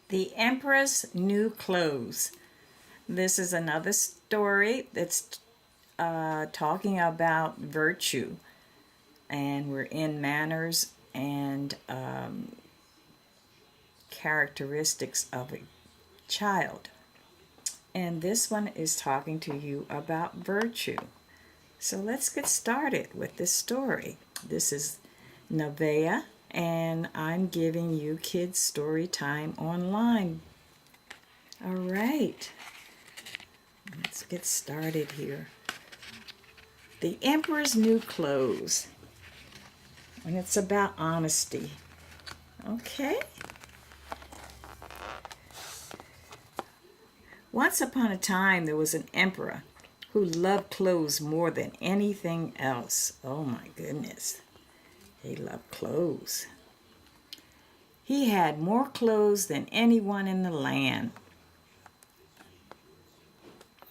The Emperor's New Clothes. This is another story that's talking about virtue, and we're in manners and characteristics of a child. And this one is talking to you about virtue. So let's get started with this story. This is Nevaeh, and I'm giving you Kids Storytime Online. All right, let's get started here. The Emperor's New Clothes, and it's about honesty. Okay. Once upon a time, there was an emperor who loved clothes more than anything else. Oh my goodness. He loved clothes. He had more clothes than anyone in the land.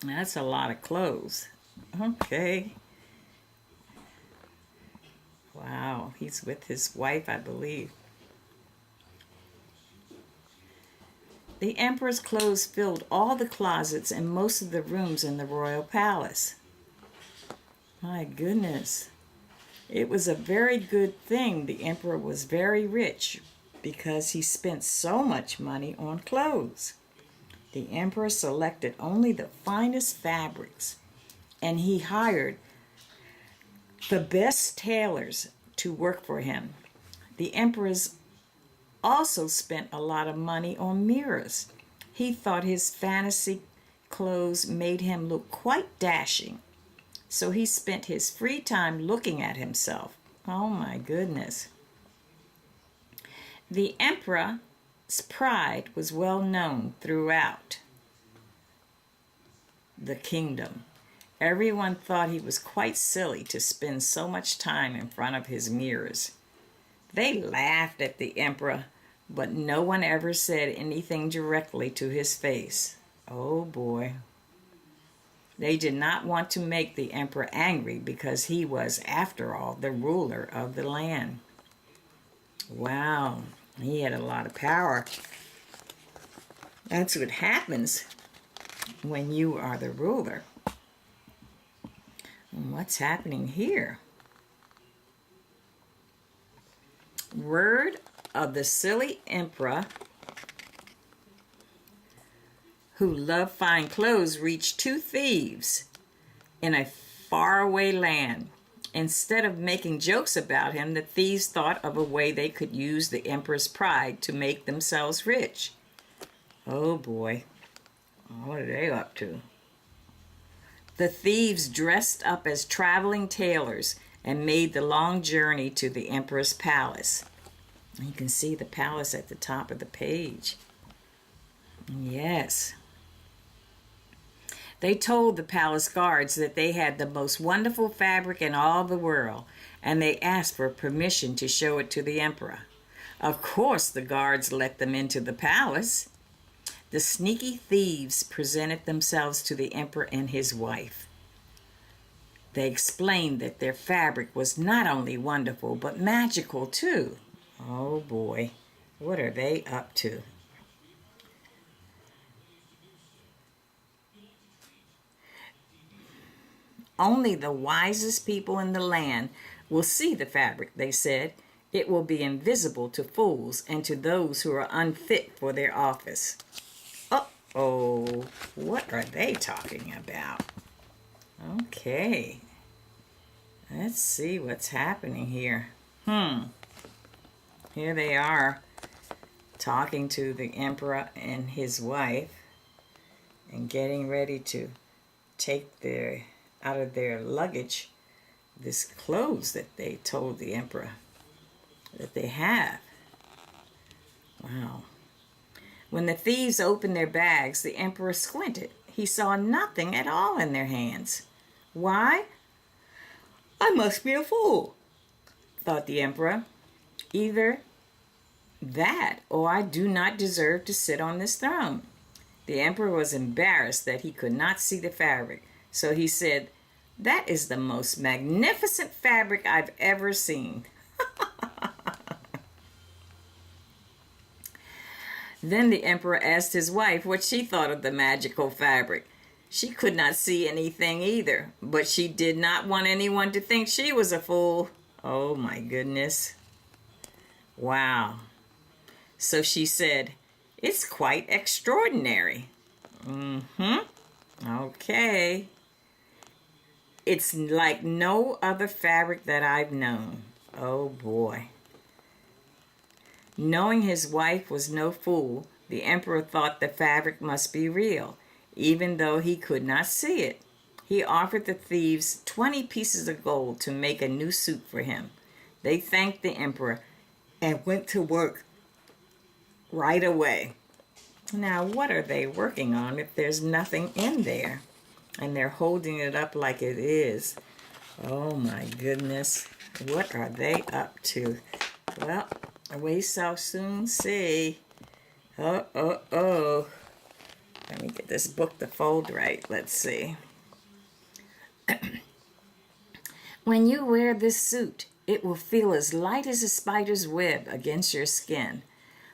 That's a lot of clothes. Okay. Wow, he's with his wife, I believe. The emperor's clothes filled all the closets and most of the rooms in the royal palace. My goodness. It was a very good thing the emperor was very rich because he spent so much money on clothes. The emperor selected only the finest fabrics, and he hired the best tailors to work for him. The emperor's also spent a lot of money on mirrors. He thought his fancy clothes made him look quite dashing, so he spent his free time looking at himself. Oh my goodness. The emperor's pride was well known throughout the kingdom. Everyone thought he was quite silly to spend so much time in front of his mirrors. They laughed at the emperor, but no one ever said anything directly to his face. Oh boy. They did not want to make the emperor angry because he was, after all, the ruler of the land. Wow, he had a lot of power. That's what happens when you are the ruler. What's happening here? Word of the silly emperor who loved fine clothes reached two thieves in a faraway land. Instead of making jokes about him, the thieves thought of a way they could use the emperor's pride to make themselves rich. Oh boy, what are they up to? The thieves dressed up as traveling tailors and made the long journey to the emperor's palace. You can see the palace at the top of the page. Yes. They told the palace guards that they had the most wonderful fabric in all the world, and they asked for permission to show it to the emperor. Of course, the guards let them into the palace. The sneaky thieves presented themselves to the emperor and his wife. They explained that their fabric was not only wonderful, but magical too. Oh boy, what are they up to? Only the wisest people in the land will see the fabric, they said. It will be invisible to fools and to those who are unfit for their office. Uh-oh, what are they talking about? Okay, let's see what's happening here. Here they are talking to the emperor and his wife and getting ready to take out of their luggage this clothes that they told the emperor that they have. Wow. When the thieves opened their bags, the emperor squinted. He saw nothing at all in their hands. Why? I must be a fool, thought the emperor. Either that or I do not deserve to sit on this throne. The emperor was embarrassed that he could not see the fabric, so he said, "That is the most magnificent fabric I've ever seen." Then the emperor asked his wife what she thought of the magical fabric. She could not see anything either, but she did not want anyone to think she was a fool. Oh my goodness. Wow. So she said, "It's quite extraordinary." Okay. "It's like no other fabric that I've known." Oh boy. Knowing his wife was no fool, the emperor thought the fabric must be real, even though he could not see it. He offered the thieves 20 pieces of gold to make a new suit for him. They thanked the emperor and went to work right away. Now, what are they working on if there's nothing in there? And they're holding it up like it is. Oh my goodness. What are they up to? Well, we shall soon see. Oh. Let me get this book to fold right. Let's see. "When you wear this suit, it will feel as light as a spider's web against your skin,"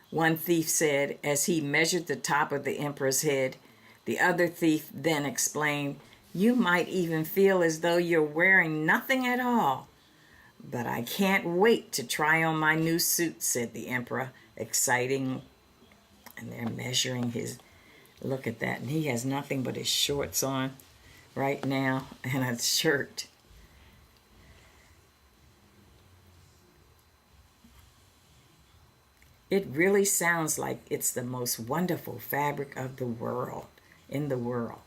one thief said as he measured the top of the emperor's head. The other thief then explained, "You might even feel as though you're wearing nothing at all." "But I can't wait to try on my new suit," said the emperor, exciting. And they're measuring his, look at that. And he has nothing but his shorts on right now and a shirt. It really sounds like it's the most wonderful fabric of the world, in the world.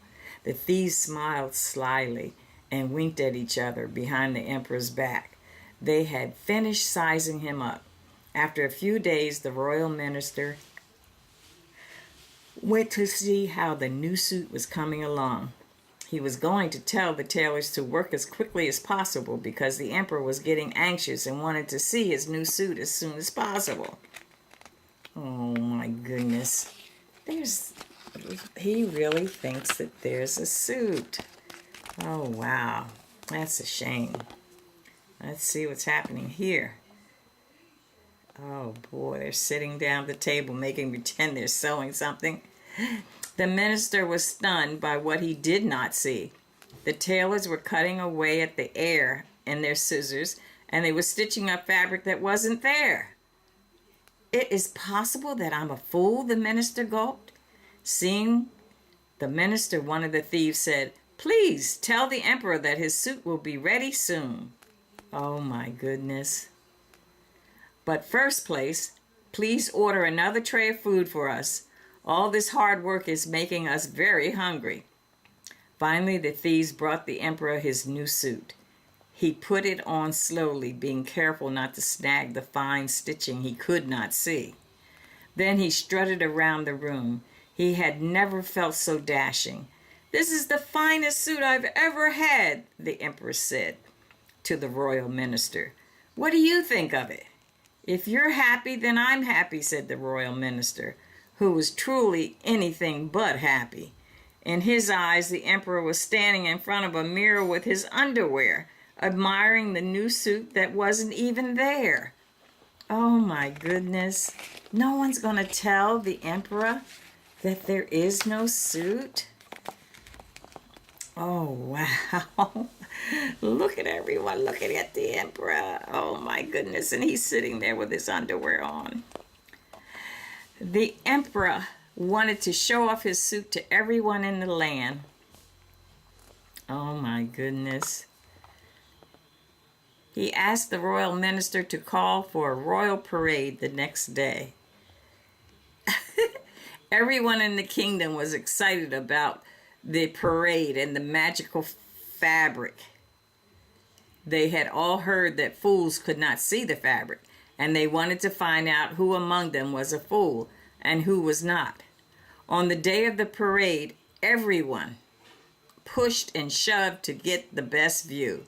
The thieves smiled slyly and winked at each other behind the emperor's back. They had finished sizing him up. After a few days, the royal minister went to see how the new suit was coming along. He was going to tell the tailors to work as quickly as possible because the emperor was getting anxious and wanted to see his new suit as soon as possible. Oh my goodness. He really thinks that there's a suit. Oh wow. That's a shame. Let's see what's happening here. Oh boy, they're sitting down at the table making pretend they're sewing something. The minister was stunned by what he did not see. The tailors were cutting away at the air in their scissors, and they were stitching up fabric that wasn't there. "It is possible that I'm a fool," the minister gulped. Seeing the minister, one of the thieves said, "Please tell the emperor that his suit will be ready soon." Oh my goodness. "But first place, please order another tray of food for us. All this hard work is making us very hungry." Finally, the thieves brought the emperor his new suit. He put it on slowly, being careful not to snag the fine stitching he could not see. Then he strutted around the room. He had never felt so dashing. "This is the finest suit I've ever had," the emperor said to the royal minister. "What do you think of it?" "If you're happy, then I'm happy," said the royal minister, who was truly anything but happy. In his eyes, the emperor was standing in front of a mirror with his underwear, admiring the new suit that wasn't even there. Oh my goodness. No one's going to tell the emperor that there is no suit? Oh, wow. Look at everyone looking at the emperor. Oh my goodness. And he's sitting there with his underwear on. The emperor wanted to show off his suit to everyone in the land. Oh my goodness. He asked the royal minister to call for a royal parade the next day. Everyone in the kingdom was excited about the parade and the magical fabric. They had all heard that fools could not see the fabric, and they wanted to find out who among them was a fool and who was not. On the day of the parade, everyone pushed and shoved to get the best view.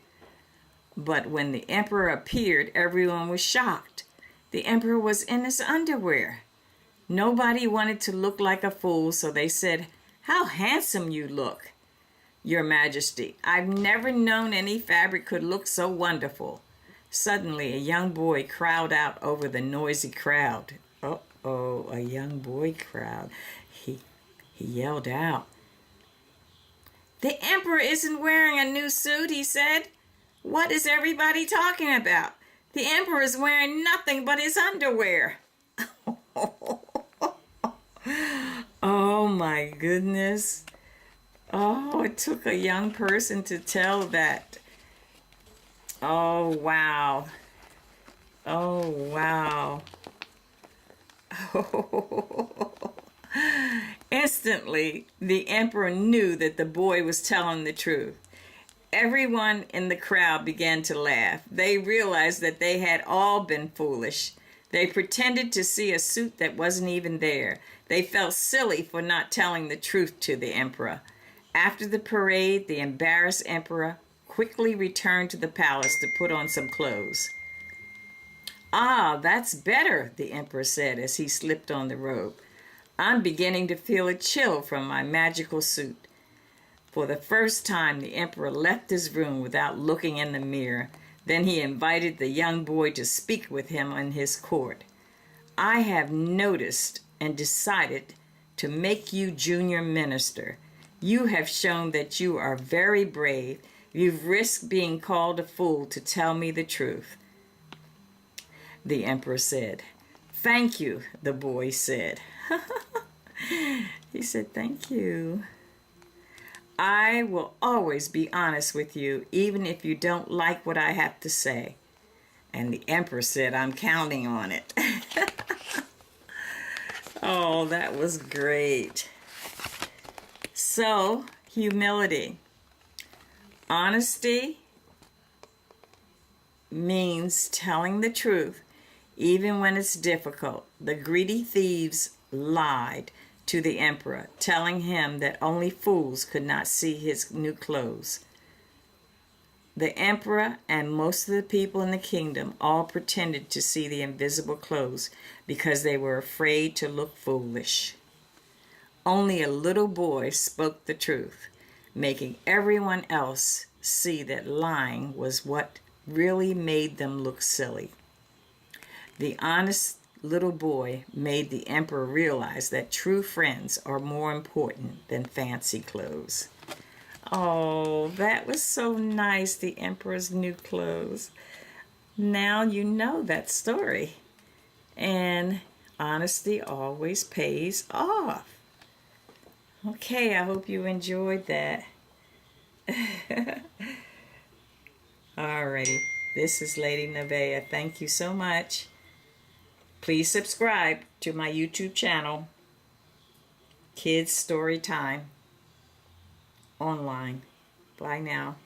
But when the emperor appeared, everyone was shocked. The emperor was in his underwear. Nobody wanted to look like a fool, so they said, "How handsome you look, Your Majesty. I've never known any fabric could look so wonderful." Suddenly, a young boy cried out over the noisy crowd. Uh-oh, a young boy crowd. He yelled out, "The emperor isn't wearing a new suit," he said. "What is everybody talking about? The emperor is wearing nothing but his underwear." Oh my goodness. Oh, it took a young person to tell that. Oh, wow. Oh, wow. Instantly, the emperor knew that the boy was telling the truth. Everyone in the crowd began to laugh. They realized that they had all been foolish. They pretended to see a suit that wasn't even there. They felt silly for not telling the truth to the emperor. After the parade, the embarrassed emperor quickly returned to the palace to put on some clothes. "Ah, that's better," the emperor said as he slipped on the robe. "I'm beginning to feel a chill from my magical suit." For the first time, the emperor left his room without looking in the mirror. Then he invited the young boy to speak with him in his court. "I have noticed and decided to make you junior minister. You have shown that you are very brave. You've risked being called a fool to tell me the truth," the emperor said. "Thank you," the boy said. He said, "Thank you. I will always be honest with you, even if you don't like what I have to say." And the emperor said, "I'm counting on it." Oh, that was great. So, humility. Honesty means telling the truth, even when it's difficult. The greedy thieves lied to the emperor, telling him that only fools could not see his new clothes. The emperor and most of the people in the kingdom all pretended to see the invisible clothes because they were afraid to look foolish. Only a little boy spoke the truth, making everyone else see that lying was what really made them look silly. The honest little boy made the emperor realize that true friends are more important than fancy clothes. Oh, that was so nice, the emperor's new clothes. Now you know that story. And honesty always pays off. Okay, I hope you enjoyed that. Alrighty, this is Lady Nevaeh. Thank you so much. Please subscribe to my YouTube channel, Kids Storytime Online. Bye now.